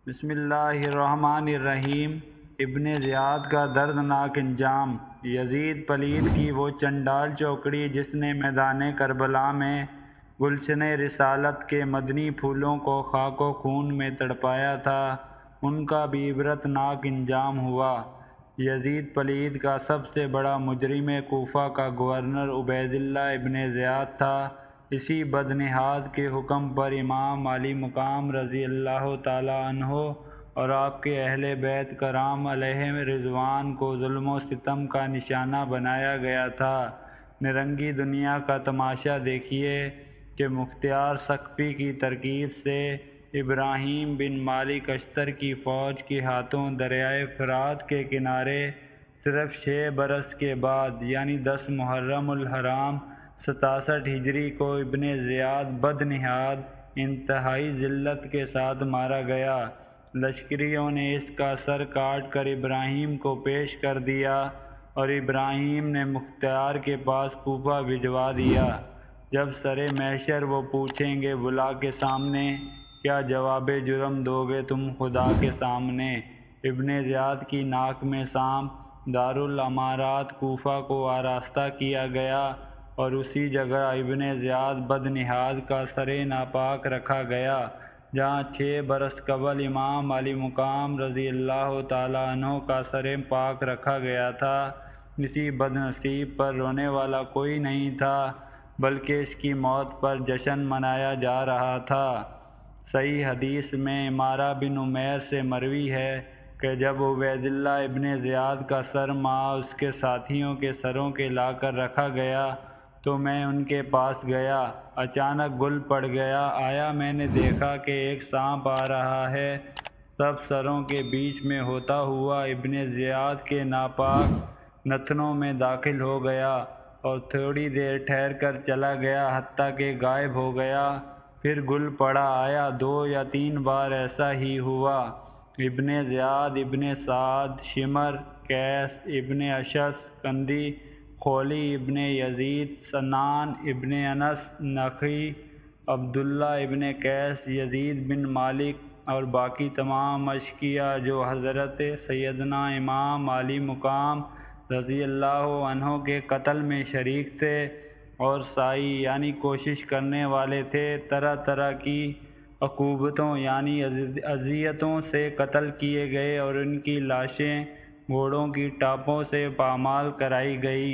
بسم اللہ الرحمن الرحیم۔ ابن زیاد کا دردناک انجام۔ یزید پلید کی وہ چنڈال چوکڑی جس نے میدان کربلا میں گلشن رسالت کے مدنی پھولوں کو خاک و خون میں تڑپایا تھا، ان کا بھی عبرت ناک انجام ہوا۔ یزید پلید کا سب سے بڑا مجرم کوفہ کا گورنر عبید اللہ ابن زیاد تھا۔ اسی بدنہاد کے حکم پر امام علی مقام رضی اللہ تعالی عنہ اور آپ کے اہل بیت کرام علیہم رضوان کو ظلم و ستم کا نشانہ بنایا گیا تھا۔ نرنگی دنیا کا تماشا دیکھیے کہ مختار ثقفی کی ترکیب سے ابراہیم بن مالک اشتر کی فوج کے ہاتھوں دریائے فرات کے کنارے صرف 6 برس کے بعد یعنی 10 محرم الحرام 67 ہجری کو ابن زیاد بدنہاد انتہائی ذلت کے ساتھ مارا گیا۔ لشکریوں نے اس کا سر کاٹ کر ابراہیم کو پیش کر دیا اور ابراہیم نے مختار کے پاس کوفہ بھجوا دیا۔ جب سر محشر وہ پوچھیں گے بلا کے سامنے، کیا جواب جرم دو گے تم خدا کے سامنے؟ ابن زیاد کی ناک میں سام دارالامارات کوفہ کو آراستہ کیا گیا اور اسی جگہ ابن زیاد بدنہاد کا سر ناپاک رکھا گیا جہاں 6 برس قبل امام علی مقام رضی اللہ تعالی عنہ کا سر پاک رکھا گیا تھا۔ اسی بدنصیب پر رونے والا کوئی نہیں تھا بلکہ اس کی موت پر جشن منایا جا رہا تھا۔ صحیح حدیث میں عمارہ بن عمیر سے مروی ہے کہ جب عبید اللہ ابن زیاد کا سر مع اس کے ساتھیوں کے سروں کے لا کر رکھا گیا تو میں ان کے پاس گیا، اچانک گل پڑ گیا، آیا میں نے دیکھا کہ ایک سانپ آ رہا ہے، سب سروں کے بیچ میں ہوتا ہوا ابن زیاد کے ناپاک نتنوں میں داخل ہو گیا اور تھوڑی دیر ٹھہر کر چلا گیا حتیٰ کہ غائب ہو گیا۔ پھر گل پڑا آیا، 2 یا 3 بار ایسا ہی ہوا۔ ابن زیاد ابن سعد شمر قیس ابن اشعث کندی خولی ابن یزید سنان ابن انس نخعی عبداللہ ابن قیس یزید بن مالک اور باقی تمام اشقیاء جو حضرت سیدنا امام علی مقام رضی اللہ عنہ کے قتل میں شریک تھے اور سعی یعنی کوشش کرنے والے تھے، طرح طرح کی عقوبتوں یعنی اذیتوں سے قتل کیے گئے اور ان کی لاشیں گھوڑوں کی ٹاپوں سے پامال کرائی گئی۔